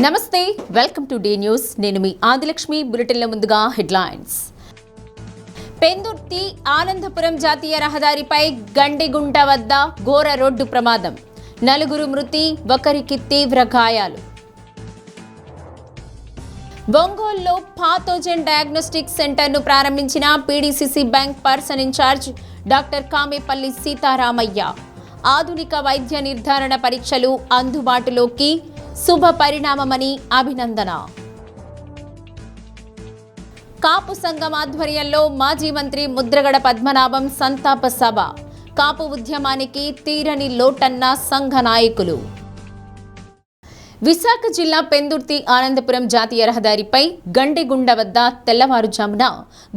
నమస్తే, welcome to D news. నేను మీ ఆదిలక్ష్మి. బులెటిన్ల ముందుగా హెడ్లైన్స్. పెందుర్తి ఆనందపురం జాతీయ రహదారిపై గండిగుంట వద్ద ఘోర రోడ్డు ప్రమాదం, 4 మృతి, 1కి తీవ్ర గాయాలు. ఒంగోలులో పాథోజన్ డయాగ్నోస్టిక్ సెంటర్ను ప్రారంభించిన PDCC bank person incharge doctor Kamepalli Seetharamaiah. ఆధునిక వైద్య నిర్ధారణ పరీక్షలు అందుబాటులోకి, శుభ పరిణామమని అభినందన. కాపు సంఘం ఆధ్వర్యంలో మాజీ మంత్రి ముద్రగడ పద్మనాభం సంతాప సభ. కాపు ఉద్యమానికి తీరని లోటన్న సంఘ నాయకులు. విశాఖ జిల్లా పెందుర్తి ఆనందపురం జాతీయ రహదారిపై గండిగుండ వద్ద తెల్లవారుజామున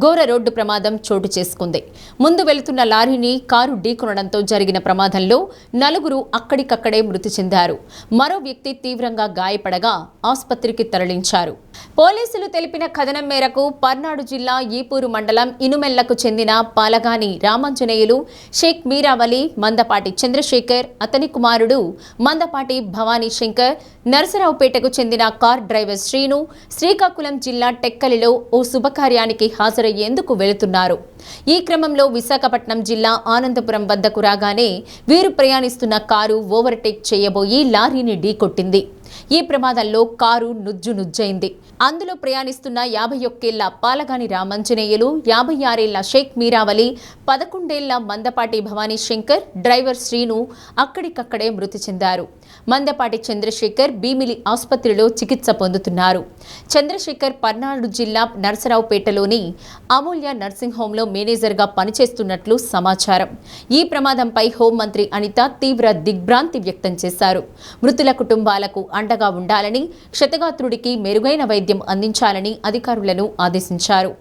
ఘోర రోడ్డు ప్రమాదం చోటు చేసుకుంది. ముందు వెళుతున్న లారీని కారు ఢీకొనడంతో జరిగిన ప్రమాదంలో 4 అక్కడికక్కడే మృతి చెందారు. మరో వ్యక్తి తీవ్రంగా గాయపడగా ఆసుపత్రికి తరలించారు. పోలీసులు తెలిపిన కథనం మేరకు పర్నాడు జిల్లా ఈపూరు మండలం ఇనుమెల్లకు చెందిన పాలగాని రామాంజనేయులు, షేక్ మీరావలి, మందపాటి చంద్రశేఖర్, అతని కుమారుడు మందపాటి భవానీ శంకర్, నరసరావుపేటకు చెందిన కార్ డ్రైవర్ శ్రీను శ్రీకాకుళం జిల్లా టెక్కలిలో ఓ శుభకార్యానికి హాజరయ్యేందుకు వెళుతున్నారు. ఈ క్రమంలో విశాఖపట్నం జిల్లా ఆనందపురం వద్దకు రాగానే వీరు ప్రయాణిస్తున్న కారు ఓవర్టేక్ చేయబోయి లారీని ఢీకొట్టింది. ఈ ప్రమాదంలో కారు నుజ్జైంది. అందులో ప్రయాణిస్తున్న 51 ఏళ్ల పాలగాని రామాంజనేయులు, 56 ఏళ్ల షేక్ మీరావలి, 11 ఏళ్ల మందపాటి భవానీ శంకర్, డ్రైవర్ శ్రీను అక్కడికక్కడే మృతి చెందారు. మందపాటి చంద్రశేఖర్ భీమిలి ఆసుపత్రిలో చికిత్స పొందుతున్నారు. చంద్రశేఖర్ పర్నాడు జిల్లా నరసరావుపేటలోని అమూల్య నర్సింగ్ హోంలో మేనేజర్గా పనిచేస్తున్నట్లు సమాచారం. ఈ ప్రమాదంపై హోంమంత్రి అనిత తీవ్ర దిగ్భ్రాంతి వ్యక్తం చేశారు. మృతుల కుటుంబాలకు అండగా ఉండాలని, క్షతగాత్రుడికి మెరుగైన వైద్యం అందించాలని అధికారులను ఆదేశించారు.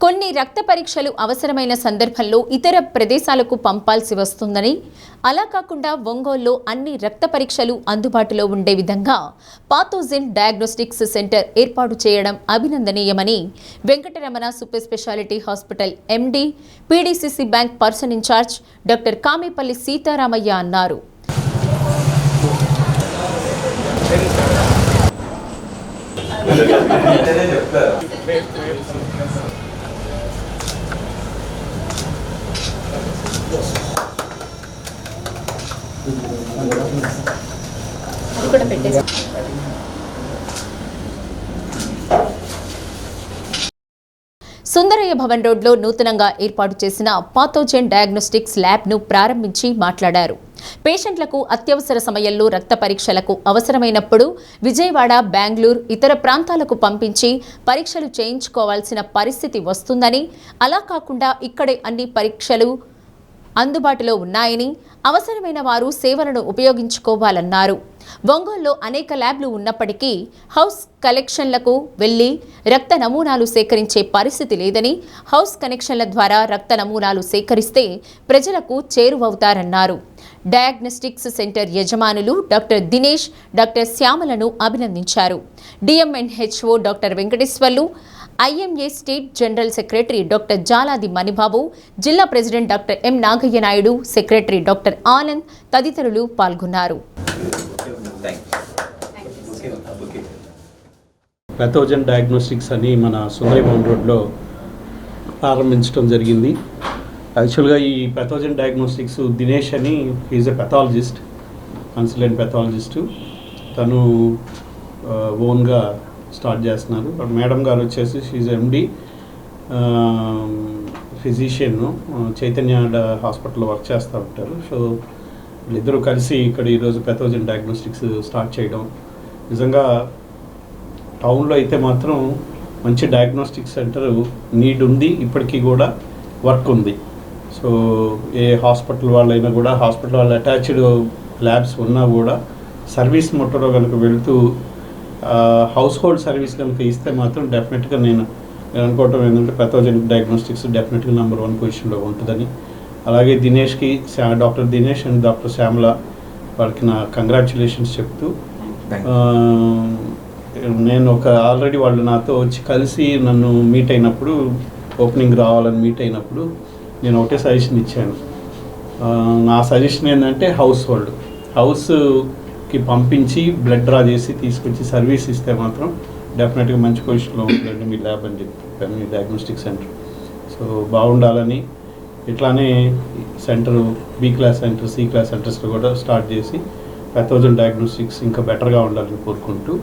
కొన్ని రక్త పరీక్షలు అవసరమైన సందర్భంలో ఇతర ప్రదేశాలకు పంపాల్సి వస్తుందని, అలా కాకుండా ఒంగోలులో అన్ని రక్త పరీక్షలు అందుబాటులో ఉండే విధంగా పాథోజన్ డయాగ్నోస్టిక్స్ సెంటర్ ఏర్పాటు చేయడం అభినందనీయమని Venkataramana super speciality hospital MD, PDCC bank person incharge doctor Kamepalli Seetharamaiah అన్నారు. సుందరయ్య భవన్ రోడ్లో నూతనంగా ఏర్పాటు చేసిన పాథోజన్ డయాగ్నోస్టిక్స్ ల్యాబ్ను ప్రారంభించి మాట్లాడారు. పేషెంట్లకు అత్యవసర సమయంలో రక్త పరీక్షలకు అవసరమైనప్పుడు విజయవాడ, బెంగళూరు, ఇతర ప్రాంతాలకు పంపించి పరీక్షలు చేయించుకోవాల్సిన పరిస్థితి వస్తుందని, అలా కాకుండా ఇక్కడే అన్ని పరీక్షలు అందుబాటులో ఉన్నాయని, అవసరమైన వారు సేవలను ఉపయోగించుకోవాలన్నారు. ఒంగోలులో అనేక ల్యాబ్లు ఉన్నప్పటికీ హౌస్ కలెక్షన్లకు వెళ్లి రక్త నమూనాలు సేకరించే పరిస్థితి లేదని, హౌస్ కనెక్షన్ల ద్వారా రక్త నమూనాలు సేకరిస్తే ప్రజలకు చేరువవుతారన్నారు. డయాగ్నోస్టిక్స్ సెంటర్ యజమానులు డాక్టర్ దినేష్, డాక్టర్ శ్యామలను అభినందించారు. DMNHO doctor Venkateswarlu, IMA state general secretary doctor Jaladi Manibabu, జిల్లా president doctor M Nagaiah Naidu, secretary doctor Anand తదితరులు పాల్గొన్నారు. పెథోజన్ డయాగ్నోస్టిక్స్ అని మన సుందరభవన్ రోడ్లో ప్రారంభించడం జరిగింది. యాక్చువల్గా ఈ పెథోజన్ డయాగ్నోస్టిక్స్ దినేష్ అని ఈజ్ ఎ పెథాలజిస్ట్, కన్సల్టెంట్ పెథాలజిస్టు. తను ఓన్గా స్టార్ట్ చేస్తున్నారు. మేడం గారు వచ్చేసి షీజ్ ఎండి ఫిజిషియన్, చైతన్య హాస్పిటల్లో వర్క్ చేస్తూ ఉంటారు. సో వీళ్ళిద్దరూ కలిసి ఇక్కడ ఈరోజు పెథోజన్ డయాగ్నోస్టిక్స్ స్టార్ట్ చేయడం నిజంగా టౌన్లో అయితే మాత్రం మంచి డయాగ్నోస్టిక్ సెంటర్ నీడ్ ఉంది, ఇప్పటికీ కూడా వర్క్ ఉంది. సో ఏ హాస్పిటల్ వాళ్ళైనా కూడా, హాస్పిటల్ వాళ్ళు అటాచ్డ్ ల్యాబ్స్ ఉన్నా కూడా సర్వీస్ మొట్టలో కనుక వెళుతూ హౌస్ హోల్డ్ సర్వీస్ కనుక ఇస్తే మాత్రం డెఫినెట్గా నేను అనుకోవటం ఏంటంటే పెథోజెనిక్ డయాగ్నోస్టిక్స్ డెఫినెట్గా నెంబర్ 1 పొజిషన్లో ఉంటుందని. అలాగే దినేష్కి, doctor Dinesh and doctor Shyamala వాళ్ళకి నా కంగ్రాచులేషన్స్ చెప్తూ, నేను ఆల్రెడీ వాళ్ళు నాతో వచ్చి కలిసి నన్ను మీట్ అయినప్పుడు, ఓపెనింగ్ రావాలని మీట్ అయినప్పుడు నేను ఒకటే సజెషన్ ఇచ్చాను. నా సజెషన్ ఏంటంటే హౌస్కి పంపించి బ్లడ్ డ్రా చేసి తీసుకొచ్చి సర్వీస్ ఇస్తే మాత్రం డెఫినెట్గా మంచి పొజిషన్లో ఉంటుందండి మీ ల్యాబ్ అని చెప్పి, మీ డయాగ్నోస్టిక్ సెంటర్. సో బాగుండాలని, ఇట్లానే centre B class centre, C class సెంటర్స్లో కూడా స్టార్ట్ చేసి పెథోజన్ డయాగ్నోస్టిక్స్ ఇంకా బెటర్గా ఉండాలని కోరుకుంటూ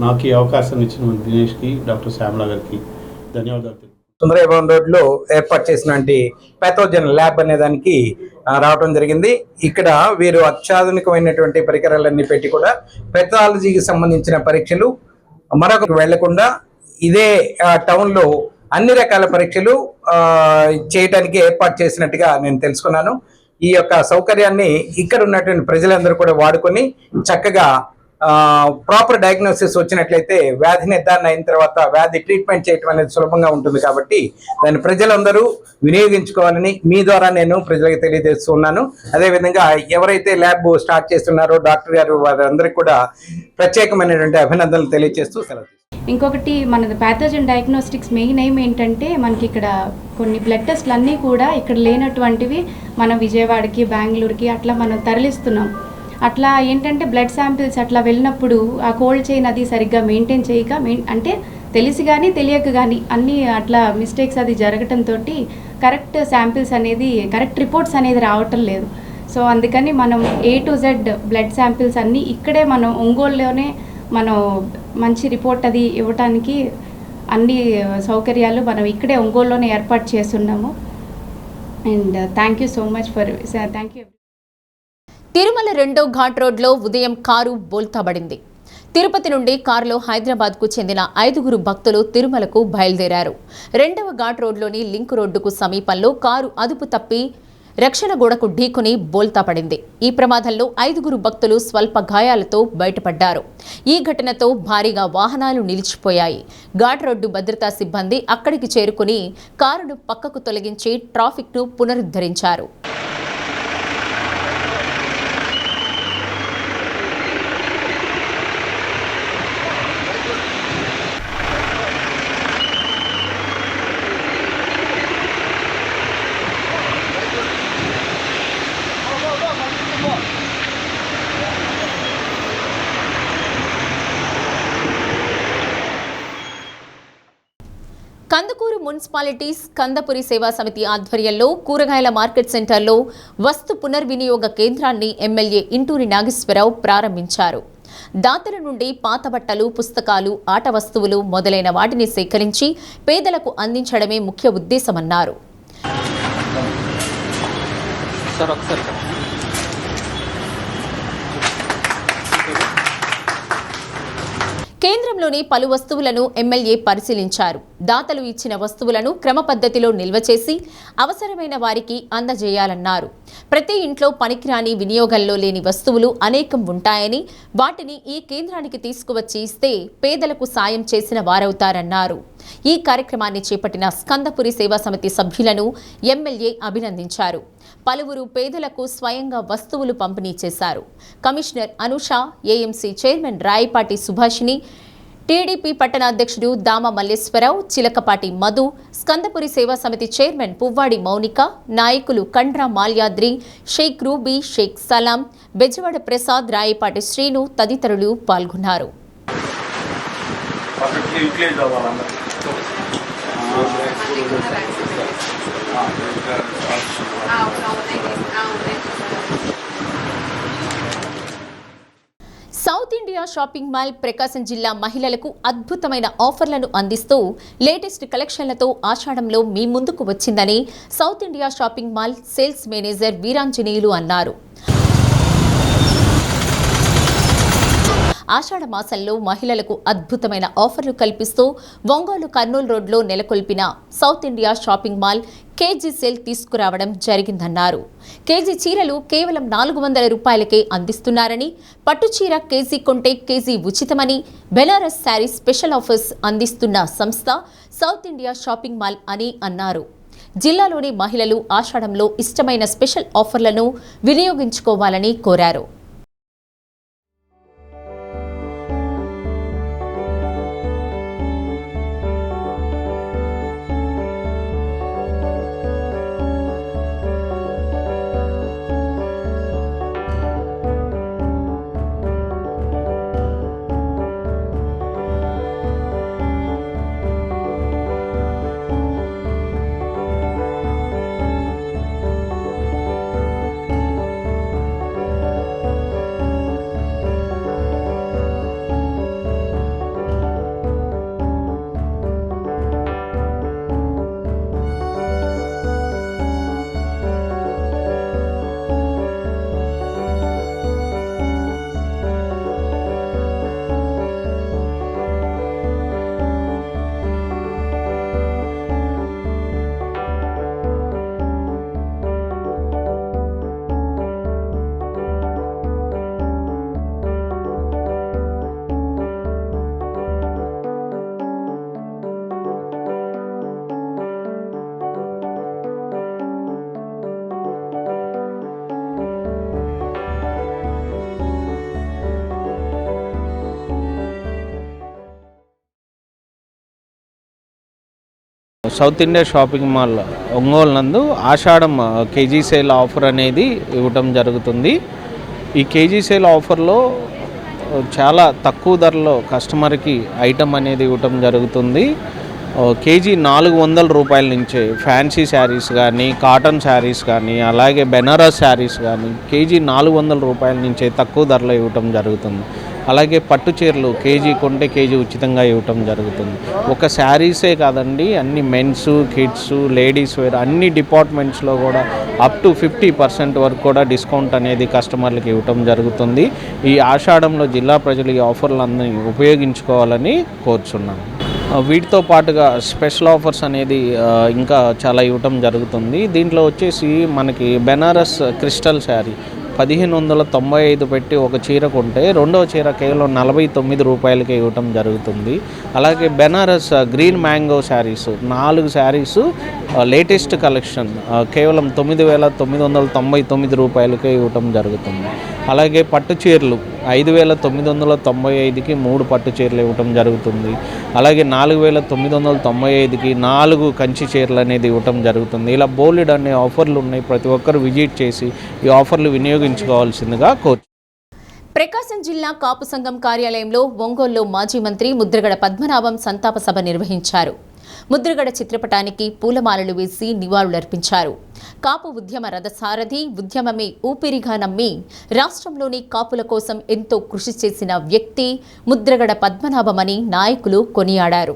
నాకు ఈ అవకాశం ఇచ్చిన దినేష్కి, డాక్టర్ శ్యామల గారికి ధన్యవాదాలు. సుందరభవన్ రోడ్లో ఏర్పాటు చేసినటువంటి పెథోజన్ ల్యాబ్ అనే దానికి రావడం జరిగింది. ఇక్కడ వీరు అత్యాధునికమైనటువంటి పరికరాలన్నీ పెట్టి కూడా పెథాలజీకి సంబంధించిన పరీక్షలు మరొకరికి వెళ్లకుండా ఇదే టౌన్లో అన్ని రకాల పరీక్షలు చేయడానికి ఏర్పాటు చేసినట్టుగా నేను తెలుసుకున్నాను. ఈ యొక్క సౌకర్యాన్ని ఇక్కడ ఉన్నటువంటి ప్రజలందరూ కూడా వాడుకొని చక్కగా ప్రాపర్ డయాగ్నోసిస్ వచ్చినట్లయితే వ్యాధి నిర్ధారణ అయిన తర్వాత వ్యాధి ట్రీట్మెంట్ చేయటం అనేది సులభంగా ఉంటుంది. కాబట్టి దాన్ని ప్రజలందరూ వినియోగించుకోవాలని మీ ద్వారా నేను ప్రజలకు తెలియజేస్తున్నాను. అదేవిధంగా ఎవరైతే ల్యాబ్ స్టార్ట్ చేస్తున్నారో డాక్టర్ గారు వారందరికీ కూడా ప్రత్యేకమైనటువంటి అభినందనలు తెలియజేస్తూ సెలవు. ఇంకొకటి మనది పెథోజన్ డయాగ్నోస్టిక్స్ మెయిన్ ఎయిమ్ ఏంటంటే మనకి ఇక్కడ కొన్ని బ్లడ్ టెస్ట్లు అన్నీ కూడా ఇక్కడ లేనటువంటివి మన విజయవాడకి, బెంగళూరుకి అట్లా మనం తరలిస్తున్నాం. అట్లా ఏంటంటే బ్లడ్ శాంపిల్స్ అట్లా వెళ్ళినప్పుడు ఆ కోల్డ్ చైన్ అది సరిగ్గా మెయింటైన్ చేయక అంటే తెలిసి కానీ తెలియక కానీ అన్నీ అట్లా మిస్టేక్స్ అది జరగటంతో కరెక్ట్ శాంపిల్స్ అనేది, కరెక్ట్ రిపోర్ట్స్ అనేది రావటం లేదు. సో అందుకని మనం A to Z blood samples అన్నీ ఇక్కడే మనం ఒంగోలులోనే మనం మంచి రిపోర్ట్ అది ఇవ్వటానికి అన్ని సౌకర్యాలు మనం ఇక్కడే ఒంగోలులోనే ఏర్పాటు చేస్తున్నాము. And thank you so much for thank you. Tirumala 2వ ఘాట్ రోడ్లో ఉదయం కారు బోల్తాబడింది. తిరుపతి నుండి కారులో హైదరాబాద్కు చెందిన 5గురు భక్తులు తిరుమలకు బయలుదేరారు. 2వ ఘాట్ రోడ్లోని లింక్ రోడ్డుకు సమీపంలో కారు అదుపు తప్పి రక్షణ గోడకు ఢీకొని బోల్తాపడింది. ఈ ప్రమాదంలో 5గురు భక్తులు స్వల్ప గాయాలతో బయటపడ్డారు. ఈ ఘటనతో భారీగా వాహనాలు నిలిచిపోయాయి. ఘాట్ రోడ్డు భద్రతా సిబ్బంది అక్కడికి చేరుకుని కారును పక్కకు తొలగించి ట్రాఫిక్ను పునరుద్ధరించారు. కందుకూరు మున్సిపాలిటీస్ కందపురి సేవా సమితి ఆధ్వర్యంలో కూరగాయల మార్కెట్ సెంటర్లో వస్తు పునర్వినియోగ కేంద్రాన్ని ఎమ్మెల్యే ఇంటూరి నాగేశ్వరరావు ప్రారంభించారు. దాతల నుండి పాత బట్టలు, పుస్తకాలు, ఆట వస్తువులు మొదలైన వాటిని సేకరించి పేదలకు అందించడమే ముఖ్య ఉద్దేశమన్నారు. కేంద్రంలోని పలు వస్తువులను ఎమ్మెల్యే పరిశీలించారు. దాతలు ఇచ్చిన వస్తువులను క్రమ పద్ధతిలో నిల్వ చేసి అవసరమైన వారికి అందజేయాలన్నారు. ప్రతి ఇంట్లో పనికిరాని, వినియోగంలో లేని వస్తువులు అనేకం ఉంటాయని వాటిని ఈ కేంద్రానికి తీసుకువచ్చి ఇస్తే పేదలకు సాయం చేసిన వారవుతారన్నారు. ఈ కార్యక్రమాన్ని చేపట్టిన స్కందపురి సేవా సమితి సభ్యులను ఎమ్మెల్యే అభినందించారు. పలువురు పేదలకు స్వయంగా వస్తువులు పంపిణీ చేశారు. Commissioner Anusha, AMC chairman Rayapati Subhashini, TDP పట్టణ అధ్యక్షుడు దామ మల్లేశ్వరరావు, చిలకపాటి మధు, స్కందపురి సేవా సమితి చైర్మన్ పువ్వాడి మౌనిక, నాయకులు కండ్రా మాల్యాద్రి, షేక్ రూబీ, షేక్ సలాం, బెజవాడ ప్రసాద్, రాయపాటి శ్రీను తదితరులు పాల్గొన్నారు. సౌత్ ఇండియా షాపింగ్ మాల్ ప్రకాశం జిల్లా మహిళలకు అద్భుతమైన ఆఫర్లను అందిస్తూ లేటెస్ట్ కలెక్షన్లతో ఆషాఢంలో మీ ముందుకు వచ్చిందని south India shopping mall sales manager Veeranjaneyulu అన్నారు. ఆషాఢ మాసంలో మహిళలకు అద్భుతమైన ఆఫర్లు కల్పిస్తూ ఒంగోలు కర్నూలు రోడ్లో నెలకొల్పిన South India shopping mall KG sale తీసుకురావడం జరిగిందన్నారు. కేజీ చీరలు కేవలం 400 రూపాయలకే అందిస్తున్నారని, పట్టు చీర కేజీ కొంటే కేజీ ఉచితమని, బెనారస్ శారీ స్పెషల్ ఆఫర్స్ అందిస్తున్న సంస్థ సౌత్ ఇండియా షాపింగ్ మాల్ అని అన్నారు. జిల్లాలోని మహిళలు ఆషాఢంలో ఇష్టమైన స్పెషల్ ఆఫర్లను వినియోగించుకోవాలని కోరారు. South India shopping mall Ongole నందు ఆషాఢం కేజీ సేల్ ఆఫర్ అనేది ఇవ్వటం జరుగుతుంది. ఈ కేజీ సేల్ ఆఫర్లో చాలా తక్కువ ధరలో కస్టమర్కి ఐటమ్ అనేది ఇవ్వటం జరుగుతుంది. కేజీ 400 రూపాయల నుంచే ఫ్యాన్సీ శారీస్ కానీ, కాటన్ శారీస్ కానీ, అలాగే బెనారస్ శారీస్ కానీ కేజీ 400 రూపాయల నుంచే తక్కువ ధరలో ఇవ్వటం జరుగుతుంది. అలాగే పట్టు చీరలు కేజీ కొంటే కేజీ ఉచితంగా ఇవ్వటం జరుగుతుంది. ఒక శారీసే కాదండి, అన్ని మెన్స్, కిడ్స్, లేడీస్ వేర్ అన్ని డిపార్ట్మెంట్స్లో కూడా అప్ టు 50% వరకు కూడా డిస్కౌంట్ అనేది కస్టమర్లకు ఇవ్వటం జరుగుతుంది. ఈ ఆషాఢంలో జిల్లా ప్రజలు ఈ ఆఫర్లందరినీ ఉపయోగించుకోవాలని కోరుచున్నాను. వీటితో పాటుగా స్పెషల్ ఆఫర్స్ అనేది ఇంకా చాలా ఇవ్వటం జరుగుతుంది. దీంట్లో వచ్చేసి మనకి బెనారస్ క్రిస్టల్ శారీ 1595 పెట్టి ఒక చీర కొంటే రెండవ చీర కేవలం 49 రూపాయలకే ఇవ్వటం జరుగుతుంది. అలాగే Banaras green mango saris 4 saris latest collection కేవలం 9999 రూపాయలకే ఇవ్వటం జరుగుతుంది. అలాగే పట్టు చీరలు 5995కి 3 పట్టు చీరలు ఇవ్వటం జరుగుతుంది. అలాగే 4995కి 4 కంచి చీరలు అనేది ఇవ్వటం జరుగుతుంది. ఇలా బోలెడ్ అనే ఆఫర్లు ఉన్నాయి. ప్రతి ఒక్కరు విజిట్ చేసి ఈ ఆఫర్లు వినియోగించుకోవాల్సిందిగా కోరు. ప్రకాశం జిల్లా కాపు సంఘం కార్యాలయంలో ఒంగోలులో మాజీ మంత్రి ముద్రగడ పద్మనాభం సంతాప సభ నిర్వహించారు. ముద్రగడ చిత్రపటానికి పూలమాలలు వేసి నివాళులర్పించారు. కాపు ఉద్యమ రథసారథి, ఉద్యమమే ఊపిరిగా నమ్మి రాష్ట్రంలోని కాపుల కోసం ఎంతో కృషి చేసిన వ్యక్తి ముద్రగడ పద్మనాభమని నాయకులు కొనియాడారు.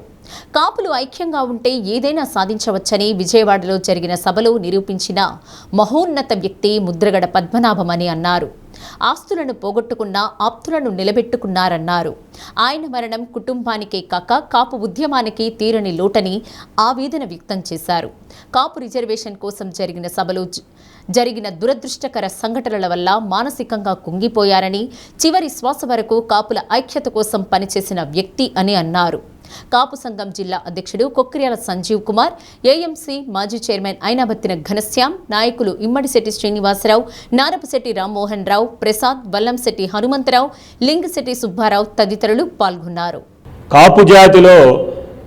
కాపులు ఐక్యంగా ఉంటే ఏదైనా సాధించవచ్చని విజయవాడలో జరిగిన సభలో నిరూపించిన మహోన్నత వ్యక్తి ముద్రగడ పద్మనాభమని అన్నారు. ఆస్తులను పోగొట్టుకున్న ఆప్తులను నిలబెట్టుకున్నారన్నారు. ఆయన మరణం కుటుంబానికే కాక కాపు ఉద్యమానికి తీరని లోటని ఆవేదన వ్యక్తం చేశారు. కాపు రిజర్వేషన్ కోసం జరిగిన సభలో జరిగిన దురదృష్టకర సంఘటనల వల్ల మానసికంగా కుంగిపోయారని, చివరి శ్వాస వరకు కాపుల ఐక్యత కోసం పనిచేసిన వ్యక్తి అని అన్నారు. కాపు సంఘం జిల్లా అధ్యక్షుడు కొక్కిర్యాల సంజీవ్ కుమార్, ఏఎంసీ మాజీ చైర్మన్ అయినబత్తిన ఘనశ్యాం, నాయకులు ఇమ్మడిశెట్టి శ్రీనివాసరావు, నారపశెట్టి రామ్మోహన్ రావు, ప్రసాద్, వల్లంశెట్టి హనుమంతరావు, లింగశెట్టి సుబ్బారావు తదితరులు పాల్గొన్నారు. కాపు జాతిలో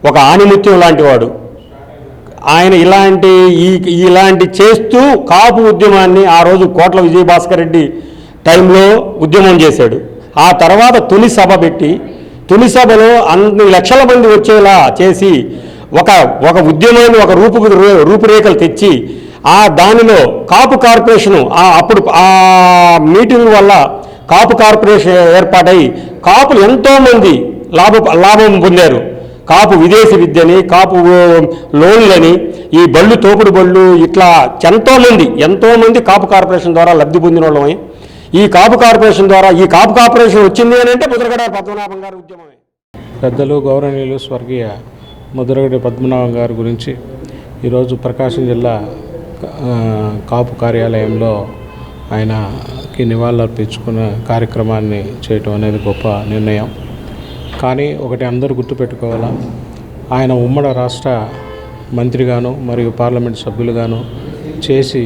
ఒక ఆణిముత్యం లాంటివాడు ఆయన. ఇలాంటి చేస్తూ కాపు ఉద్యమాన్ని ఆ రోజు కోట్ల విజయభాస్కర్ రెడ్డి టైంలో ఉద్యమం చేశాడు. ఆ తర్వాత తొలి సభ పెట్టి తొలి సభలో అన్ని లక్షల మంది వచ్చేలా చేసి ఒక ఉద్యమాన్ని ఒక రూపురేఖలు తెచ్చి దానిలో కాపు కార్పొరేషను అప్పుడు ఆ మీటింగ్ వల్ల కాపు కార్పొరేషన్ ఏర్పాటై కాపులు ఎంతోమంది లాభం పొందారు. కాపు విదేశీ విద్యని, కాపు లోన్లని, ఈ తోపుడు బళ్ళు, ఇట్లా ఎంతోమంది కాపు కార్పొరేషన్ ద్వారా లబ్ధి పొందిన వాళ్ళమే. ఈ కాపు కార్పొరేషన్ వచ్చింది అని అంటే ముద్రగడ పద్మనాభం గారి ఉద్యమమే. పెద్దలు గౌరవనీయులు స్వర్గీయ ముద్రగడ పద్మనాభం గారి గురించి ఈరోజు ప్రకాశం జిల్లా కాపు కార్యాలయంలో ఆయనకి నివాళులర్పించుకునే కార్యక్రమాన్ని చేయటం అనేది గొప్ప నిర్ణయం. కానీ ఒకటి అందరూ గుర్తుపెట్టుకోవాలా, ఆయన ఉమ్మడి రాష్ట్ర మంత్రిగాను మరియు పార్లమెంట్ సభ్యులుగాను చేసి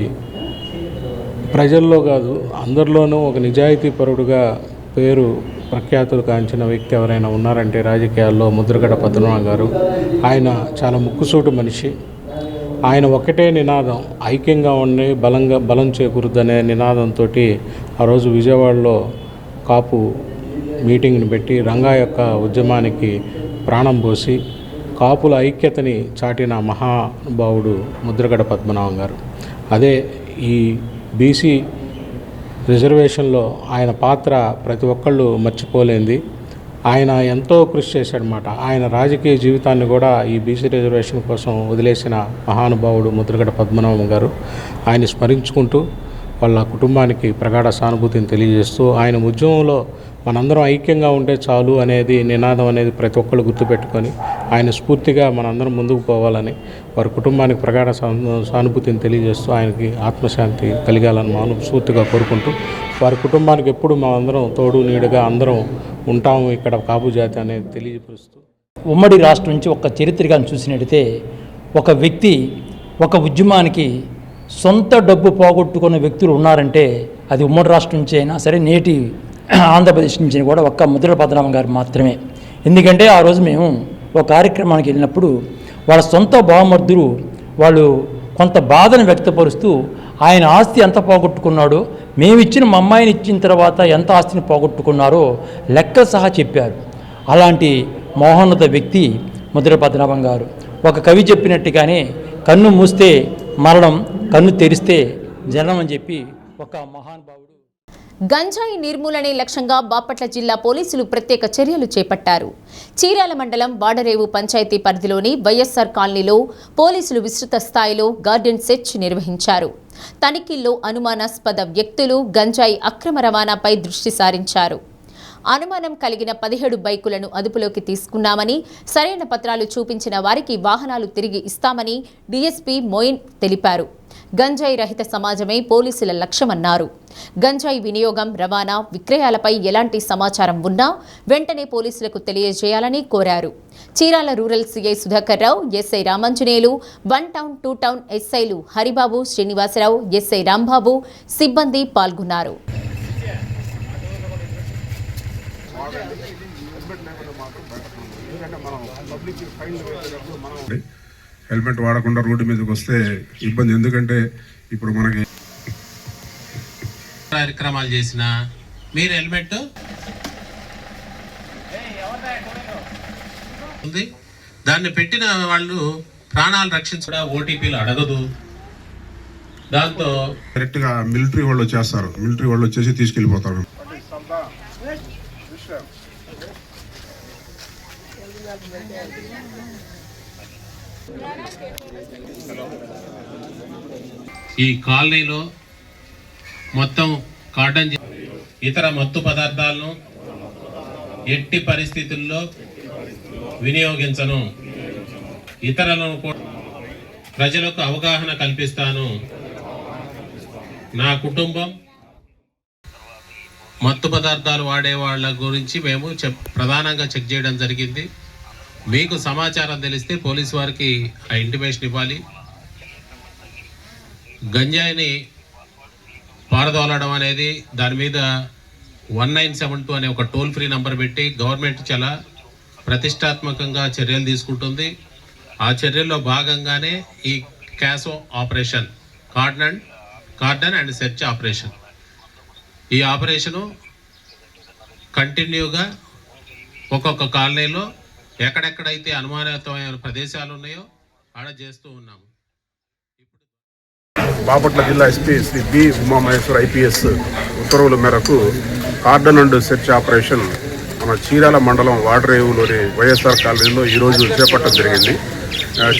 ప్రజల్లో కాదు అందరిలోనూ ఒక నిజాయితీపరుడుగా పేరు ప్రఖ్యాతులు కాంచిన వ్యక్తి ఎవరైనా ఉన్నారంటే రాజకీయాల్లో ముద్రగడ పద్మనాభం గారు. ఆయన చాలా ముక్కుసూటి మనిషి. ఆయన ఒక్కటే నినాదం, ఐక్యంగా ఉండి బలం చేకూరుద్దనే నినాదంతో ఆ రోజు విజయవాడలో కాపు మీటింగ్ని పెట్టి రంగా యొక్క ఉద్యమానికి ప్రాణం పోసి కాపుల ఐక్యతని చాటిన మహానుభావుడు ముద్రగడ పద్మనాభం గారు. అదే ఈ బీసీ రిజర్వేషన్లో ఆయన పాత్ర ప్రతి ఒక్కళ్ళు మర్చిపోలేంది. ఆయన ఎంతో కృషి చేశాడనమాట. ఆయన రాజకీయ జీవితాన్ని కూడా ఈ బీసీ రిజర్వేషన్ కోసం వదిలేసిన మహానుభావుడు ముద్రగడ పద్మనాభం గారు. ఆయన స్మరించుకుంటూ వాళ్ళ కుటుంబానికి ప్రగాఢ సానుభూతిని తెలియజేస్తూ ఆయన ఉద్యమంలో మనందరం ఐక్యంగా ఉంటే చాలు అనేది నినాదం అనేది ప్రతి ఒక్కళ్ళు గుర్తుపెట్టుకొని ఆయన స్ఫూర్తిగా మనందరం ముందుకు పోవాలని వారి కుటుంబానికి ప్రగాఢ సానుభూతిని తెలియజేస్తూ ఆయనకి ఆత్మశాంతి కలిగాలని మనస్ఫూర్తిగా కోరుకుంటూ వారి కుటుంబానికి ఎప్పుడు మనందరం తోడు నీడగా అందరం ఉంటాము ఇక్కడ కాపు జాతి అనేది తెలియపరుస్తూ. ఉమ్మడి రాష్ట్రం నుంచి ఒక చరిత్రగా చూసినట్టయితే ఒక వ్యక్తి ఒక ఉద్యమానికి సొంత డబ్బు పోగొట్టుకున్న వ్యక్తులు ఉన్నారంటే అది ఉమ్మడి రాష్ట్రం నుంచి అయినా సరే నేటి ఆంధ్రప్రదేశ్ నుంచి కూడా ఒక్క ముద్రగడ పద్మనాభం గారు మాత్రమే. ఎందుకంటే ఆ రోజు మేము ఒక కార్యక్రమానికి వెళ్ళినప్పుడు వాళ్ళ సొంత బావమర్దులు వాళ్ళు కొంత బాధను వ్యక్తపరుస్తూ ఆయన ఆస్తి ఎంత పోగొట్టుకున్నాడో, మేమిచ్చిన మా అమ్మాయిని ఇచ్చిన తర్వాత ఎంత ఆస్తిని పోగొట్టుకున్నారో లెక్క సహా చెప్పారు. అలాంటి మహోన్నత వ్యక్తి ముద్రగడ పద్మనాభం గారు. ఒక కవి చెప్పినట్టుగానే కన్ను మూస్తే మరణం, కన్ను తెరిస్తే జనం అని చెప్పి ఒక మహానుభావుడు. గంజాయి నిర్మూలనే లక్ష్యంగా బాపట్ల జిల్లా పోలీసులు ప్రత్యేక చర్యలు చేపట్టారు. చీరాల మండలం వాడరేవు పంచాయతీ పరిధిలోని వైఎస్ఆర్ కాలనీలో పోలీసులు విస్తృత స్థాయిలో గార్డెన్ సెర్చ్ నిర్వహించారు. తనిఖీల్లో అనుమానాస్పద వ్యక్తులు, గంజాయి అక్రమ రవాణాపై దృష్టి సారించారు. అనుమానం కలిగిన 17 బైకులను అదుపులోకి తీసుకున్నామని, సరైన పత్రాలు చూపించిన వారికి వాహనాలు తిరిగి ఇస్తామని డీఎస్పీ మోయిన్ తెలిపారు. గంజాయి రహిత సమాజమే పోలీసుల లక్ష్యమన్నారు. గంజాయి వినియోగం, రవాణా, విక్రయాలపై ఎలాంటి సమాచారం ఉన్నా వెంటనే పోలీసులకు తెలియజేయాలని కోరారు. చీరాల రూరల్ సీఐ సుధాకర్ రావు, ఎస్ఐ రామాంజనేయులు, 1 టౌన్ 2 టౌన్ ఎస్ఐలు హరిబాబు, శ్రీనివాసరావు, ఎస్ఐ రాంబాబు సిబ్బంది పాల్గొన్నారు. హెల్మెట్ వాడకుండా రోడ్డు మీదకి వస్తే ఇబ్బంది. ఎందుకంటే ఇప్పుడు మనకి కార్యక్రమాలు చేసిన మీరు హెల్మెట్ ఉంది, దాన్ని పెట్టిన వాళ్ళు ప్రాణాలు రక్షించడం ఓటీపీలు అడగదు. దాంతో కరెక్ట్ గా మిలిటరీ వాళ్ళు వచ్చేస్తారు, మిలిటరీ వాళ్ళు వచ్చేసి తీసుకెళ్ళిపోతారు. ఈ కాలనీలో మొత్తం కాటన్ ఇతర మత్తు పదార్థాలను ఎట్టి పరిస్థితుల్లో వినియోగించను, ఇతరులను ప్రజలకు అవగాహన కల్పిస్తాను. నా కుటుంబం మత్తు పదార్థాలు వాడే వాళ్ళ గురించి మేము ప్రధానంగా చెక్ చేయడం జరిగింది. మీకు సమాచారం తెలిస్తే పోలీసు వారికి ఆ ఇంటిమేషన్ ఇవ్వాలి. గంజాయిని పారదోలడం అనేది దాని మీద 1972 అనే ఒక టోల్ ఫ్రీ నంబర్ పెట్టి గవర్నమెంట్ చాలా ప్రతిష్టాత్మకంగా చర్యలు తీసుకుంటుంది. ఆ చర్యల్లో భాగంగానే ఈ క్యాసో operation, cordon and search operation, ఈ ఆపరేషను కంటిన్యూగా ఒక్కొక్క కాలనీలో ఎక్కడెక్కడైతే అనుమానితమైన ప్రదేశాలు ఉన్నాయో ఆడ చేస్తూ ఉన్నాము. బాపట్ల జిల్లా SP Shri B Umamaheswar IPS ఉత్తర్వుల మేరకు కార్డన్ అండ్ సెర్చ్ ఆపరేషన్ మన చీరాల మండలం వాడరేవులోని వైఎస్ఆర్ కాలనీలో ఈరోజు చేపట్టడం జరిగింది.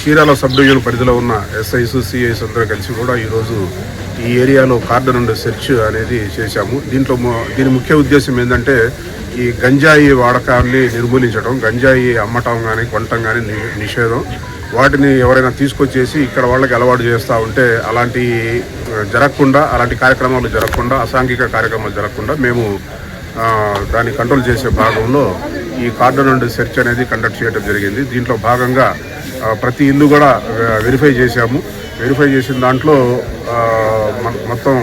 చీరాల సబ్ డివిజన్ పరిధిలో ఉన్న ఎస్ఐస్ సిఐస్ అందరూ కలిసి కూడా ఈరోజు ఈ ఏరియాలో కార్డన్ అండ్ సెర్చ్ అనేది చేశాము. దీని ముఖ్య ఉద్దేశం ఏంటంటే ఈ గంజాయి వాడకాన్ని నిర్మూలించడం, గంజాయి అమ్మటం కానీ కొనటం కానీ నిషేధం. వాటిని ఎవరైనా తీసుకొచ్చేసి ఇక్కడ వాళ్ళకి అలవాటు చేస్తూ ఉంటే అలాంటి జరగకుండా, అలాంటి కార్యక్రమాలు జరగకుండా, అసాంఘిక కార్యక్రమాలు జరగకుండా మేము దాన్ని కంట్రోల్ చేసే భాగంలో ఈ కార్డన్ అండ్ సెర్చ్ అనేది కండక్ట్ చేయడం జరిగింది. దీంట్లో భాగంగా ప్రతి ఇల్లు కూడా వెరిఫై చేశాము. వెరిఫై చేసిన దాంట్లో మొత్తం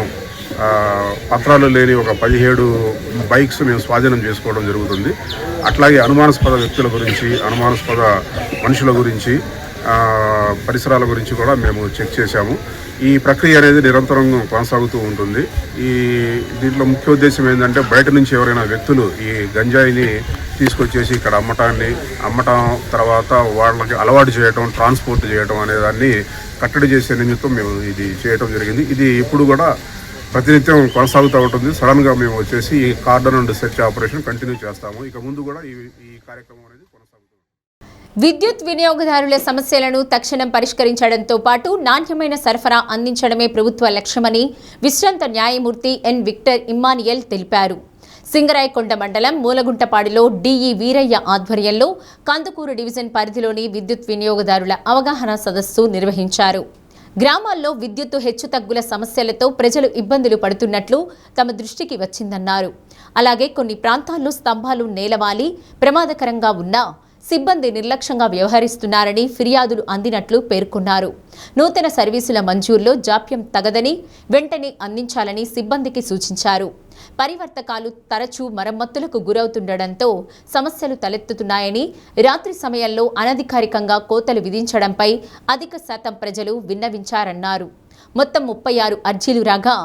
పత్రాలు లేని ఒక 17 బైక్స్ మేము స్వాధీనం చేసుకోవడం జరుగుతుంది. అట్లాగే అనుమానాస్పద వ్యక్తుల గురించి, అనుమానాస్పద మనుషుల గురించి, పరిసరాల గురించి కూడా మేము చెక్ చేశాము. ఈ ప్రక్రియ అనేది నిరంతరం కొనసాగుతూ ఉంటుంది. దీంట్లో ముఖ్య ఉద్దేశం ఏంటంటే బయట నుంచి ఎవరైనా వ్యక్తులు ఈ గంజాయిని తీసుకొచ్చేసి ఇక్కడ అమ్మటం తర్వాత వాళ్ళకి అలవాటు చేయటం, ట్రాన్స్పోర్ట్ చేయటం అనే దాన్ని కట్టడి చేసే నిమిత్తం మేము ఇది చేయటం జరిగింది. ఇది ఇప్పుడు కూడా ప్రతినిత్యం కొనసాగుతూ ఉంటుంది. సడన్గా మేము వచ్చేసి ఈ cordon and search operation continue చేస్తాము. ఇక ముందు కూడా ఈ కార్యక్రమం అనేది కొనసాగుతుంది. విద్యుత్ వినియోగదారుల సమస్యలను తక్షణం పరిష్కరించడంతో పాటు నాణ్యమైన సరఫరా అందించడమే ప్రభుత్వ లక్ష్యమని విశ్రాంత న్యాయమూర్తి ఎన్ విక్టర్ ఇమ్మానియల్ తెలిపారు. సింగరాయకొండ మండలం మూలగుంటపాడులో డిఈ వీరయ్య ఆధ్వర్యంలో కందుకూరు డివిజన్ పరిధిలోని విద్యుత్ వినియోగదారుల అవగాహన సదస్సు నిర్వహించారు. గ్రామాల్లో విద్యుత్తు హెచ్చుతగ్గుల సమస్యలతో ప్రజలు ఇబ్బందులు పడుతున్నట్లు తమ దృష్టికి వచ్చిందన్నారు. అలాగే కొన్ని ప్రాంతాల్లో స్తంభాలు నేలవాలి ప్రమాదకరంగా ఉన్నా సిబ్బంది నిర్లక్ష్యంగా వ్యవహరిస్తున్నారని ఫిర్యాదులు అందినట్లు పేర్కొన్నారు. నూతన సర్వీసుల మంజూరులో జాప్యం తగదని వెంటనే అందించాలని సిబ్బందికి సూచించారు. పరివర్తకాలు తరచూ మరమ్మతులకు గురవుతుండటంతో సమస్యలు తలెత్తుతున్నాయని, రాత్రి సమయంలో అనధికారికంగా కోతలు విధించడంపై అధిక శాతం ప్రజలు విన్నవించారన్నారు. మొత్తం 36 అర్జీలు రాగా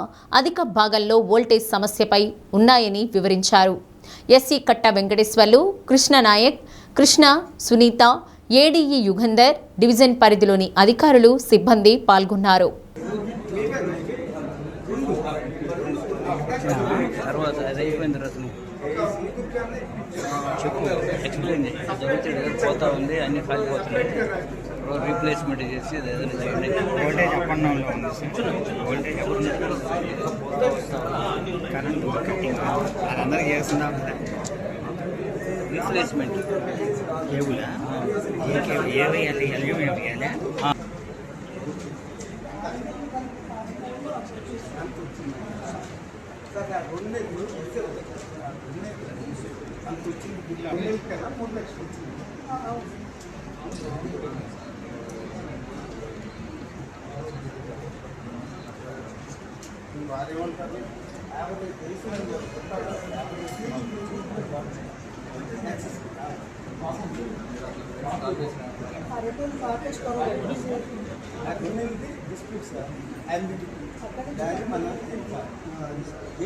అధిక భాగంలో వోల్టేజ్ సమస్యపై ఉన్నాయని వివరించారు. ఎస్సీ కట్ట వెంకటేశ్వర్లు, కృష్ణనాయక్, కృష్ణ, సునీత, ఏడీఈ యుగంధర్, డివిజన్ పరిధిలోని అధికారులు, సిబ్బంది పాల్గొన్నారు. పోతా ఉంది, అన్ని కాలిపోతున్నాయి. రీప్లేస్మెంట్ చేసి వోల్టేజ్ అప్ అండ్ డౌన్లో ఉంది సార్. వోల్టేజ్ పోతా వస్తా కరెంట్ అది అందరికీ చేస్తున్నాం. రీప్లేస్మెంట్ కేబులా ఏ వేయాలి, ఎల్యూమినియం వేయాలి.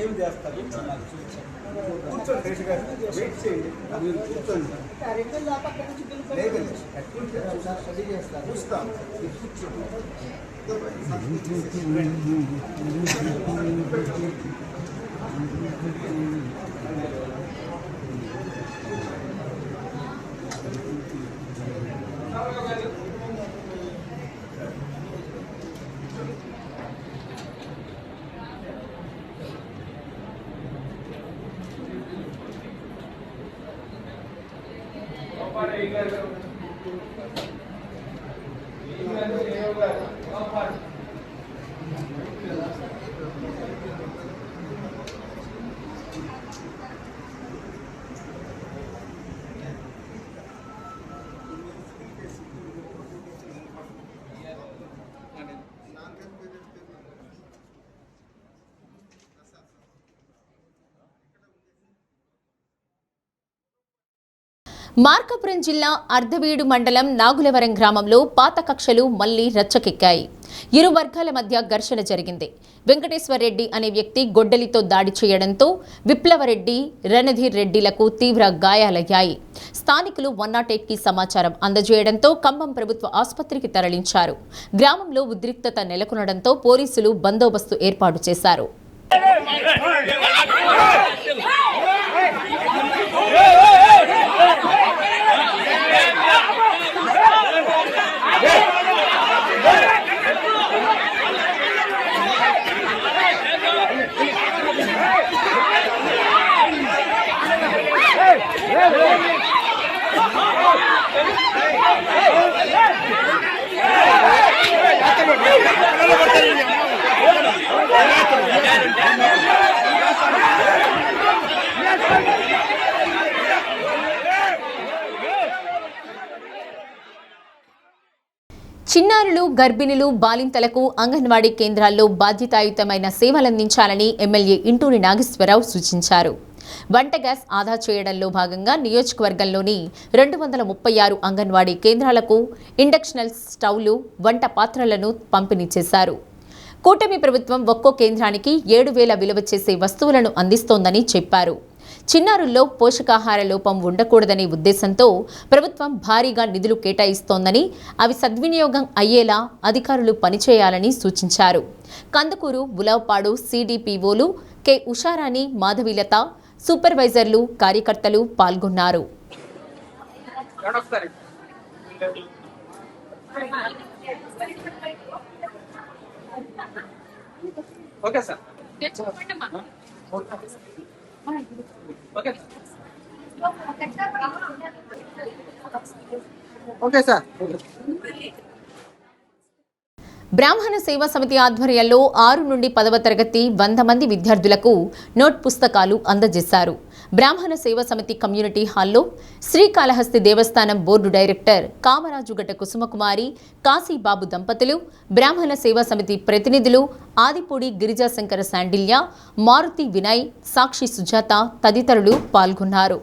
ఏం చేస్తారు చూస్తాం. మార్కాపురం జిల్లా అర్ధవీడు మండలం నాగులవరం గ్రామంలో పాత కక్షలు మళ్లీ రచ్చకెక్కాయి. ఇరు వర్గాల మధ్య ఘర్షణ జరిగింది. వెంకటేశ్వర రెడ్డి అనే వ్యక్తి గొడ్డలితో దాడి చేయడంతో విప్లవరెడ్డి, రణధీర్ రెడ్డిలకు తీవ్ర గాయాలయ్యాయి. స్థానికులు 108కి సమాచారం అందజేయడంతో ఖమ్మం ప్రభుత్వ ఆసుపత్రికి తరలించారు. గ్రామంలో ఉద్రిక్తత నెలకొనడంతో పోలీసులు బందోబస్తు ఏర్పాటు చేశారు. చిన్నారులు, గర్భిణులు, బాలింతలకు అంగన్వాడీ కేంద్రాల్లో బాధ్యతాయుతమైన సేవలందించాలని ఎమ్మెల్యే ఇంటూరి నాగేశ్వరరావు సూచించారు. వంట గ్యాస్ ఆదా చేయడంలో భాగంగా నియోజకవర్గంలోని 236 అంగన్వాడీ కేంద్రాలకు ఇండక్షనల్ స్టవ్లు, వంట పాత్రలను పంపిణీ చేశారు. కూటమి ప్రభుత్వం ఒక్కో కేంద్రానికి 7,000 విలువ చేసే వస్తువులను అందిస్తోందని చెప్పారు. చిన్నారుల్లో పోషకాహార లోపం ఉండకూడదనే ఉద్దేశంతో ప్రభుత్వం భారీగా నిధులు కేటాయిస్తోందని, అవి సద్వినియోగం అయ్యేలా అధికారులు పనిచేయాలని సూచించారు. కందుకూరు, బులవపాడు సిడిపిఓలు కె ఉషారాణి, మాధవీలత, సూపర్వైజర్లు, కార్యకర్తలు పాల్గొన్నారు. బ్రాహ్మణ సేవా సమితి ఆధ్వర్యంలో 6 నుండి 10వ తరగతి 100 మంది విద్యార్థులకు నోట్ పుస్తకాలు అందజేశారు. బ్రాహ్మణ సేవా సమితి కమ్యూనిటీ హాల్లో శ్రీకాళహస్తి దేవస్థానం బోర్డు డైరెక్టర్ కామరాజుగడ్డ కుసుమకుమారి, కాశీబాబు దంపతులు, బ్రాహ్మణ సేవా సమితి ప్రతినిధులు ఆదిపూడి గిరిజాశంకర శాండిల్య, మారుతి వినయ్, సాక్షి సుజాత తదితరులు పాల్గొన్నారు.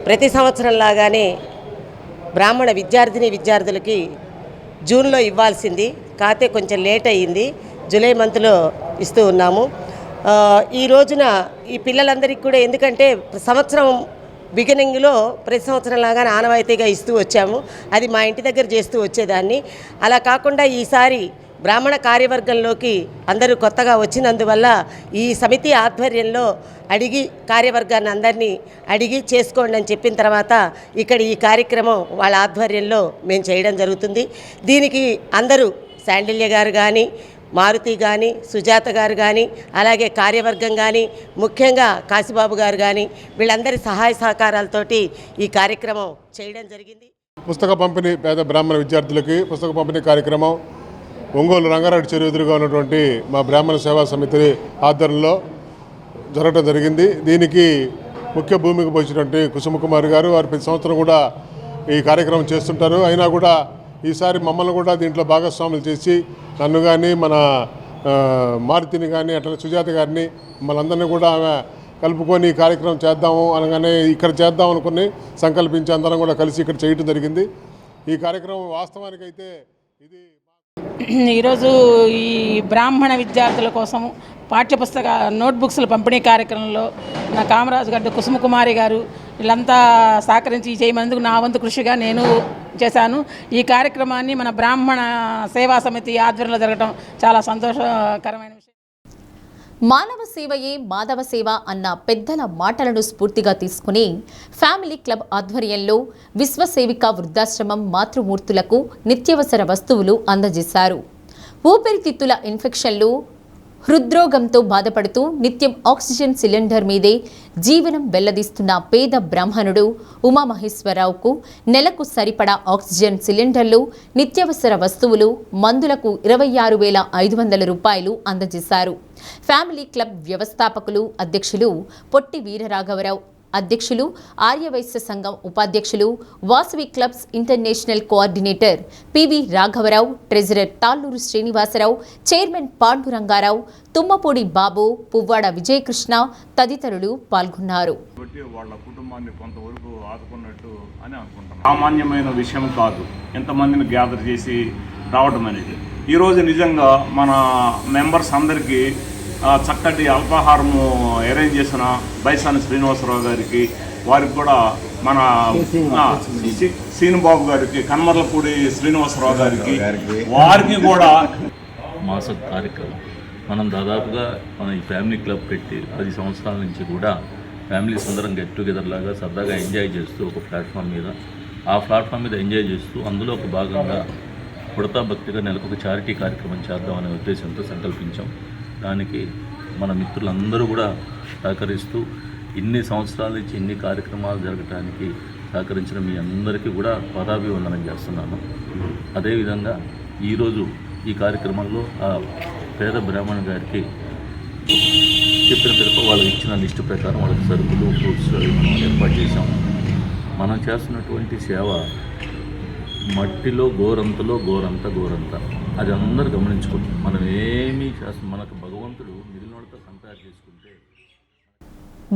ప్రతి సంవత్సరం లాగానే బ్రాహ్మణ విద్యార్థులకి జూన్లో ఇవ్వాల్సింది, కాకపోతే కొంచెం లేట్ అయ్యింది. జూలై మంత్లో ఇస్తూ ఉన్నాము. ఈ రోజున ఈ పిల్లలందరికీ కూడా, ఎందుకంటే సంవత్సరం బిగినింగ్లో ప్రతి సంవత్సరం లాగానే ఆనవాయితీగా ఇస్తూ వచ్చాము. అది మా ఇంటి దగ్గర చేస్తూ వచ్చేదాన్ని. అలా కాకుండా ఈసారి బ్రాహ్మణ కార్యవర్గంలోకి అందరూ కొత్తగా వచ్చినందువల్ల ఈ సమితి ఆధ్వర్యంలో అడిగి, కార్యవర్గాన్ని అందరినీ అడిగి చేసుకోండి అని చెప్పిన తర్వాత ఇక్కడ ఈ కార్యక్రమం వాళ్ళ ఆధ్వర్యంలో మేము చేయడం జరుగుతుంది. దీనికి అందరూ శాండిల్య గారు కానీ, మారుతి కానీ, సుజాత గారు కానీ, అలాగే కార్యవర్గం కానీ, ముఖ్యంగా కాశీబాబు గారు కానీ, వీళ్ళందరి సహాయ సహకారాలతోటి ఈ కార్యక్రమం చేయడం జరిగింది. పుస్తక పంపిణీ పేద బ్రాహ్మణ విద్యార్థులకి పుస్తక పంపిణీ కార్యక్రమం ఒంగోలు రంగారెడ్డి చెరువు ఎదురుగా ఉన్నటువంటి మా బ్రాహ్మణ సేవా సమితి ఆధ్వర్యంలో జరగడం జరిగింది. దీనికి ముఖ్య భూమికి పోసినటువంటి కుసుమకుమారి గారు, వారు ప్రతి సంవత్సరం కూడా ఈ కార్యక్రమం చేస్తుంటారు. అయినా కూడా ఈసారి మమ్మల్ని కూడా దీంట్లో భాగస్వాములు చేసి, నన్ను కానీ, మన మారుతిని కానీ, అట్లా సుజాత గారిని, మనందరినీ కూడా ఆమె కలుపుకొని ఈ కార్యక్రమం చేద్దాము అనగానే ఇక్కడ చేద్దాం అనుకుని సంకల్పించి అందరం కూడా కలిసి ఇక్కడ చేయడం జరిగింది. ఈ కార్యక్రమం వాస్తవానికైతే ఇది ఈరోజు ఈ బ్రాహ్మణ విద్యార్థుల కోసం పాఠ్యపుస్తక నోట్బుక్స్ల పంపిణీ కార్యక్రమంలో నా కామరాజు గారు, కుసుమకుమారి గారు వీళ్ళంతా సహకరించి చేయమనేందుకు నా వంతు కృషిగా నేను చేశాను. ఈ కార్యక్రమాన్ని మన బ్రాహ్మణ సేవా సమితి ఆధ్వర్యంలో జరగడం చాలా సంతోషకరమైన విషయం. మానవ సేవయే మాధవ సేవ అన్న పెద్దల మాటలను స్ఫూర్తిగా తీసుకుని ఫ్యామిలీ క్లబ్ ఆధ్వర్యంలో విశ్వసేవిక వృద్ధాశ్రమం మాతృమూర్తులకు నిత్యావసర వస్తువులు అందజేశారు. ఊపిరితిత్తుల ఇన్ఫెక్షన్లు, హృద్రోగంతో బాధపడుతూ నిత్యం ఆక్సిజన్ సిలిండర్ మీదే జీవనం వెల్లదీస్తున్న పేద బ్రాహ్మణుడు ఉమామహేశ్వరరావుకు నెలకు సరిపడా ఆక్సిజన్ సిలిండర్లు, నిత్యావసర వస్తువులు, మందులకు 26,500 రూపాయలు అందజేశారు. ఫ్యామిలీ క్లబ్ వ్యవస్థాపకులు, అధ్యక్షులు పొట్టి వీరరాఘవరావు, అధ్యక్షులు ఆర్యవైశ్య సంఘం ఉపాధ్యక్షులు, Vasavi clubs international coordinator PV రాఘవరావు, ట్రెజరర్ తాళ్ళూరు శ్రీనివాసరావు, చైర్మన్ పాండురంగారావు, తుమ్మపూడి బాబు, పువ్వాడ విజయకృష్ణ తదితరులు పాల్గొన్నారు. వాళ్ళ కుటుంబాన్ని కొంతవరకు ఆదుకున్నట్టు అని అనుకుంటున్నాను. సామాన్యమైన విషయం కాదు ఎంతమందిని గ్యాదర్ చేసి రావడం అనేది. ఈరోజు నిజంగా మన మెంబర్స్ అందరికీ చక్కటి అల్పాహారము అరేంజ్ చేసిన బైసాని శ్రీనివాసరావు గారికి, వారికి కూడా మన సీనుబాబు గారికి, కన్మర్లపూడి శ్రీనివాసరావు గారికి, వారికి కూడా మాస కార్యక్రమం మనం దాదాపుగా మన ఈ ఫ్యామిలీ క్లబ్ పెట్టి 10 సంవత్సరాల నుంచి కూడా ఫ్యామిలీస్ అందరం గెట్ టుగెదర్ లాగా సరదాగా ఎంజాయ్ చేస్తూ ఒక ప్లాట్ఫామ్ మీద ఎంజాయ్ చేస్తూ అందులో ఒక భాగంగా పుడతా భక్తిగా నెలకు ఒక చారిటీ కార్యక్రమం చేద్దామనే ఉద్దేశంతో సంకల్పించాం. దానికి మన మిత్రులందరూ కూడా సహకరిస్తూ ఇన్ని సంవత్సరాల నుంచి ఇన్ని కార్యక్రమాలు జరగడానికి సహకరించిన మీ అందరికీ కూడా పదాభివందనం చేస్తున్నాను. అదేవిధంగా ఈరోజు ఈ కార్యక్రమంలో ఆ పేద బ్రాహ్మణ గారికి చెప్పిన పిలుపు వాళ్ళకి ఇచ్చిన లిస్టు ప్రకారం వాళ్ళకి సరుకులు, ఫ్రూట్స్ మనం ఏర్పాటు చేశాం. మనం చేస్తున్నటువంటి సేవ మట్టిలో గోరంతలో గోరంత అది అందరూ గమనించుకోండి. మనం ఏమీ చేస్తాం, మనకు భగవంతుడు మిగిలినోడితో కంపేర్ చేసుకుంటే.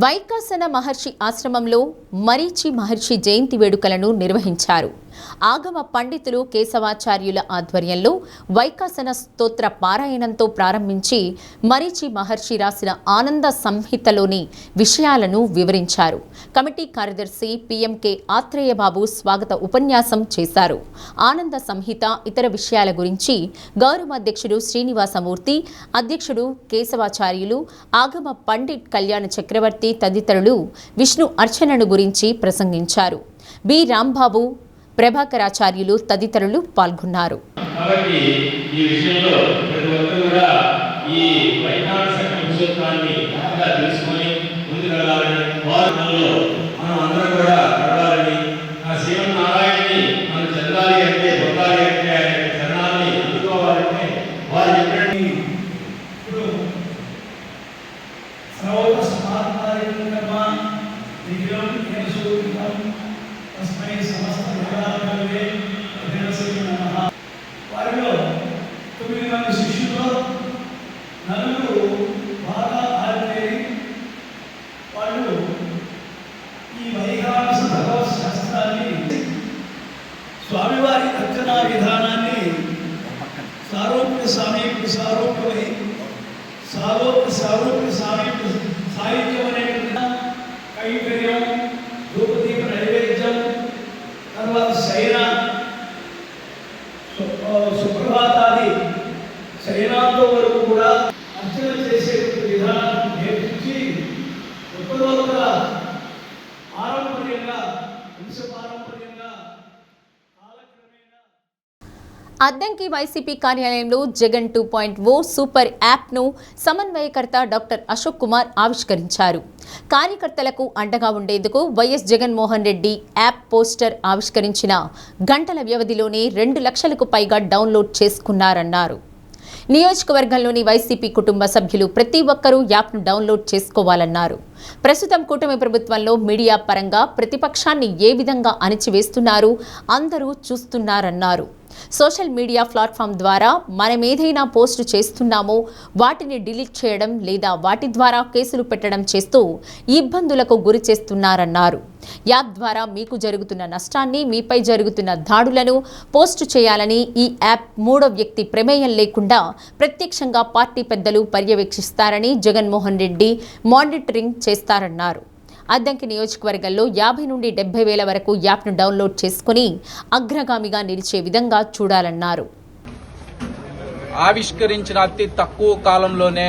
వైకాసన మహర్షి ఆశ్రమంలో మరీచి మహర్షి జయంతి వేడుకలను నిర్వహించారు. ఆగమ పండితులు కేశవాచార్యుల ఆధ్వర్యంలో వైకాసన స్తోత్ర పారాయణంతో ప్రారంభించి మరీచి మహర్షి రాసిన ఆనంద సంహితలోని విషయాలను వివరించారు. కమిటీ కార్యదర్శి పిఎంకే ఆత్రేయబాబు స్వాగత ఉపన్యాసం చేశారు. ఆనంద సంహిత ఇతర విషయాల గురించి గౌరవ అధ్యక్షుడు శ్రీనివాసమూర్తి, అధ్యక్షుడు కేశవాచార్యులు, ఆగమ పండిట్ కళ్యాణ చక్రవర్తి తదితరులు విష్ణు అర్చనను గురించి ప్రసంగించారు. బి రాంబాబు, ప్రభాకరాచార్యులు తదితరులు పాల్గొన్నారు. వారిలో 9 మంది శిష్యులు, నలుగురు బాగా ఆరితేరి వాళ్ళు ఈ వైఖానస భగవత్ శాస్త్రాన్ని, స్వామివారి అర్చనా విధానాన్ని సారూప్య సామీప్య సారూప్యమై సారూప్య సామీప్య సాహిత్యం అనేటువంటి కైంకర్యం, ధూపదీప నైవేద్యం, తర్వాత శైన, సుప్రభాతాది శైనాంతో వరకు కూడా అర్చన చేసే విధానాన్ని నేర్పించి ఉత్తరోత్తర పారంపర్యంగా, వంశపారంపర్యంగా అద్దంకి వైసీపీ కార్యాలయంలో జగన్ 2.0 సూపర్ యాప్ను సమన్వయకర్త డాక్టర్ అశోక్ కుమార్ ఆవిష్కరించారు. కార్యకర్తలకు అండగా ఉండేందుకు YS Jaganmohan Reddy app poster ఆవిష్కరించిన గంటల వ్యవధిలోనే 2 లక్షలకు పైగా డౌన్లోడ్ చేసుకున్నారన్నారు. నియోజకవర్గంలోని వైసీపీ కుటుంబ సభ్యులు ప్రతి ఒక్కరూ యాప్ను డౌన్లోడ్ చేసుకోవాలన్నారు. ప్రస్తుతం కూటమి ప్రభుత్వంలో మీడియా పరంగా ప్రతిపక్షాన్ని ఏ విధంగా అణిచివేస్తున్నారు అందరూ చూస్తున్నారన్నారు. సోషల్ మీడియా ప్లాట్ఫామ్ ద్వారా మనం ఏదైనా పోస్టు చేస్తున్నామో వాటిని డిలీట్ చేయడం లేదా వాటి ద్వారా కేసులు పెట్టడం చేస్తూ ఇబ్బందులకు గురి చేస్తున్నారన్నారు. యాప్ ద్వారా మీకు జరుగుతున్న నష్టాన్ని, మీపై జరుగుతున్న దాడులను పోస్టు చేయాలని ఈ యాప్ మూడో వ్యక్తి ప్రమేయం లేకుండా ప్రత్యక్షంగా పార్టీ పెద్దలు పర్యవేక్షిస్తారని జగన్మోహన్ రెడ్డి మానిటరింగ్ చేస్తారన్నారు. అద్దంకి నియోజకవర్గంలో 50 నుండి 70 వేల వరకు యాప్ను డౌన్లోడ్ చేసుకుని అగ్రగామిగా నిలిచే విధంగా చూడాలన్నారు. ఆవిష్కరించిన అతి తక్కువ కాలంలోనే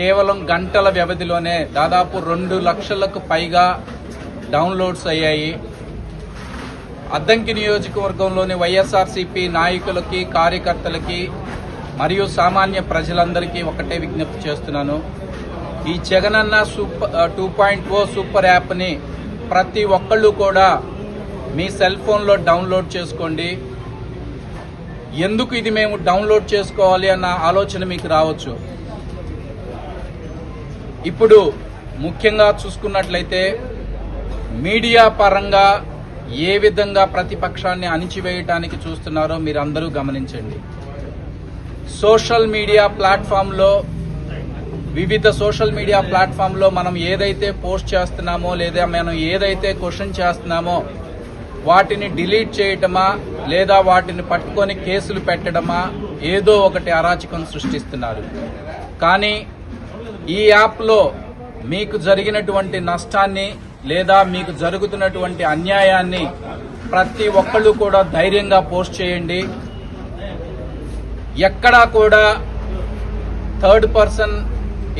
కేవలం గంటల వ్యవధిలోనే దాదాపు 2 లక్షలకు పైగా డౌన్లోడ్స్ అయ్యాయి. అద్దంకి నియోజకవర్గంలోని వైఎస్ఆర్సీపీ నాయకులకి, కార్యకర్తలకి మరియు సామాన్య ప్రజలందరికీ ఒకటే విజ్ఞప్తి చేస్తున్నాను. ఈ జగనన్న 2.0 సూపర్ యాప్ని ప్రతి ఒక్కళ్ళు కూడా మీ సెల్ ఫోన్లో డౌన్లోడ్ చేసుకోండి. ఎందుకు ఇది మేము డౌన్లోడ్ చేసుకోవాలి అన్న ఆలోచన మీకు రావచ్చు. ఇప్పుడు ముఖ్యంగా చూసుకున్నట్లయితే మీడియా పరంగా ఏ విధంగా ప్రతిపక్షాన్ని అణిచివేయటానికి చూస్తున్నారో మీరందరూ గమనించండి. సోషల్ మీడియా ప్లాట్ఫామ్లో వివిధ సోషల్ మీడియా ప్లాట్ఫామ్లో మనం ఏదైతే పోస్ట్ చేస్తున్నామో లేదా మనం ఏదైతే క్వశ్చన్ చేస్తున్నామో వాటిని డిలీట్ చేయటమా లేదా వాటిని పట్టుకొని కేసులు పెట్టడమా ఏదో ఒకటి అరాచకం సృష్టిస్తున్నారు. కానీ ఈ యాప్లో మీకు జరిగినటువంటి నష్టాన్ని లేదా మీకు జరుగుతున్నటువంటి అన్యాయాన్ని ప్రతి ఒక్కళ్ళు కూడా ధైర్యంగా పోస్ట్ చేయండి. ఎక్కడా కూడా థర్డ్ పర్సన్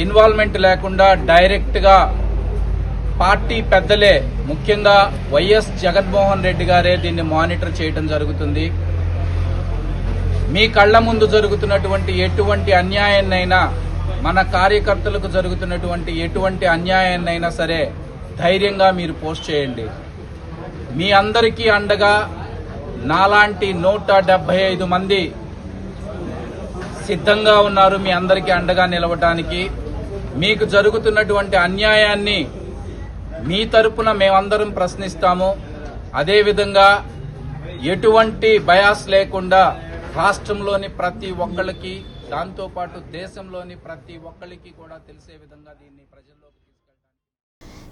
ఇన్వాల్వ్మెంట్ లేకుండా డైరెక్ట్గా పార్టీ పెద్దలే, ముఖ్యంగా వైఎస్ జగన్మోహన్ రెడ్డి గారే దీన్ని మానిటర్ చేయడం జరుగుతుంది. మీ కళ్ల ముందు జరుగుతున్నటువంటి ఎటువంటి అన్యాయాన్నైనా, మన కార్యకర్తలకు జరుగుతున్నటువంటి ఎటువంటి అన్యాయాన్నైనా సరే ధైర్యంగా మీరు పోస్ట్ చేయండి. మీ అందరికీ అండగా నాలాంటి 175 మంది సిద్ధంగా ఉన్నారు మీ అందరికీ అండగా నిలవటానికి. మీకు జరుగుతున్నటువంటి అన్యాయాన్ని మీ తరపున మేమందరం ప్రశ్నిస్తాము. అదేవిధంగా ఎటువంటి బయాస్ లేకుండా రాష్ట్రంలోని ప్రతి ఒక్కళ్ళకి, దాంతోపాటు దేశంలోని ప్రతి ఒక్కళ్ళకి కూడా తెలిసే విధంగా దీన్ని ప్రజల్లో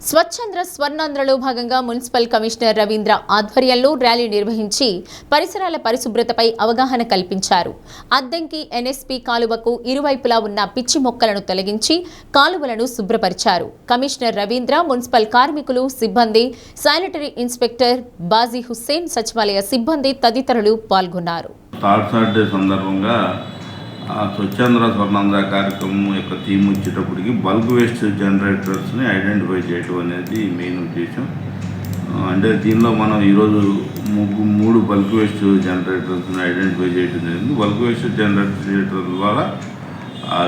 స్వచ్ఛంద్ర స్వర్ణాంధ్రలో భాగంగా మున్సిపల్ కమిషనర్ రవీంద్ర ఆధ్వర్యంలో ర్యాలీ నిర్వహించి పరిసరాల పరిశుభ్రతపై అవగాహన కల్పించారు. అద్దంకి ఎన్ఎస్పీ కాలువకు ఇరువైపులా ఉన్న పిచ్చి మొక్కలను తొలగించి కాలువలను శుభ్రపరిచారు. కమిషనర్ రవీంద్ర, మున్సిపల్ కార్మికులు, సిబ్బంది, శానిటరీ ఇన్స్పెక్టర్ బాజీ హుస్సేన్, సచివాలయ సిబ్బంది తదితరులు పాల్గొన్నారు. స్వచ్ఛాంధ్ర స్వర్ణాంధ్ర కార్యక్రమం యొక్క థీమ్ వచ్చేటప్పటికి బల్క్ వేస్ట్ జనరేటర్స్ని ఐడెంటిఫై చేయడం అనేది మెయిన్ ఉద్దేశం. అంటే దీనిలో మనం ఈరోజు 3 బల్క్ వేస్ట్ జనరేటర్స్ని ఐడెంటిఫై చేయడం జరిగింది. బల్క్ వేస్ట్ జనరేటర్ ద్వారా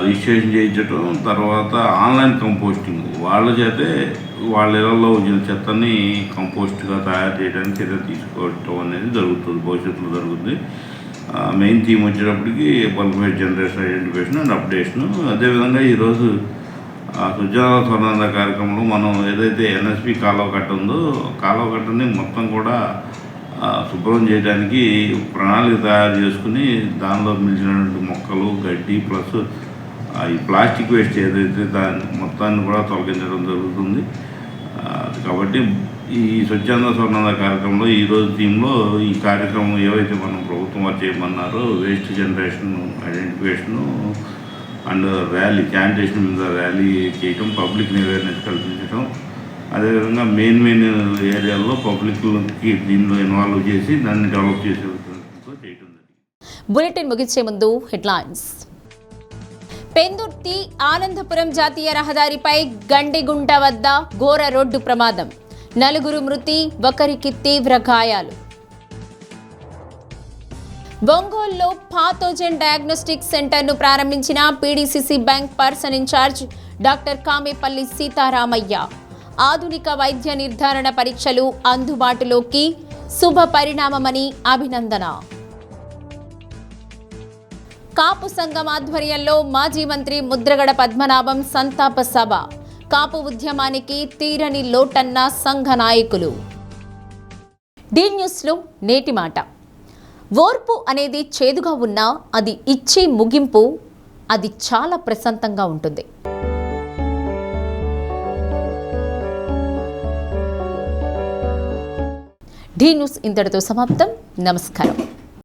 రిజిస్ట్రేషన్ చేయించడం, తర్వాత ఆన్లైన్ కంపోస్టింగ్ వాళ్ళ చేతే వాళ్ళ ఇళ్లలో వచ్చిన చెత్తని కంపోస్ట్గా తయారు చేయడానికి చర్య తీసుకోవటం అనేది జరుగుతుంది, భవిష్యత్తులో జరుగుతుంది. మెయిన్ థీమ్ వచ్చేటప్పటికి bulk waste generation identification and updation. అదేవిధంగా ఈరోజు స్వచ్ఛాంధ్ర స్వర్ణాంధ్ర కార్యక్రమంలో మనం ఏదైతే ఎన్ఎస్పి కాలువ కట్ట ఉందో కాలువ కట్టని మొత్తం కూడా శుభ్రం చేయడానికి ప్రణాళిక తయారు చేసుకుని దానిలో మిలిచినటువంటి మొక్కలు, గడ్డి ప్లస్ ఈ ప్లాస్టిక్ వేస్ట్ ఏదైతే దాన్ని మొత్తాన్ని కూడా తొలగించడం జరుగుతుంది. కాబట్టి ఈ స్వచ్ఛాంధ్ర స్వర్ణాంధ్ర కార్యక్రమంలో ఈరోజు థీమ్లో ఈ కార్యక్రమం ఏవైతే మనం ప్రభుత్వం వారు చేయమన్నారో waste generation identification and rally, sanitation మీద ర్యాలీ చేయటం, పబ్లిక్ని అవేర్నెస్ కల్పించడం, అదేవిధంగా మెయిన్ ఏరియాల్లో పబ్లిక్కి దీనిలో ఇన్వాల్వ్ చేసి దాన్ని డెవలప్ చేసే విధంగా చేయడం. బులెటిన్ ముగించే ముందు హెడ్లైన్స్. పెందుర్తి ఆనందపురం జాతీయ రహదారిపై గండిగుంట వద్ద ఘోర రోడ్డు ప్రమాదం, 4 మృతి, 1కి తీవ్ర గాయాలు. ఒంగోలులో పాథోజన్ డయాగ్నోస్టిక్ సెంటర్ను ప్రారంభించిన PDCC bank person incharge doctor Kamepalli Seetharamaiah. ఆధునిక వైద్య నిర్ధారణ పరీక్షలు అందుబాటులోకి, శుభ పరిణామమని అభినందన. కాపు సంఘం ఆధ్వర్యంలో మాజీ మంత్రి ముద్రగడ పద్మనాభం సంతాప సభ. కాపు ఉద్యమానికి తీరని లోటన్న సంఘ నాయకులు. డి న్యూస్లో నేటి మాట. ఓర్పు అనేది చేదుగా ఉన్నా అది ఇచ్చే ముగింపు అది చాలా ప్రశాంతంగా ఉంటుంది. డి న్యూస్ ఇంతటితో సమాప్తం. నమస్కారం.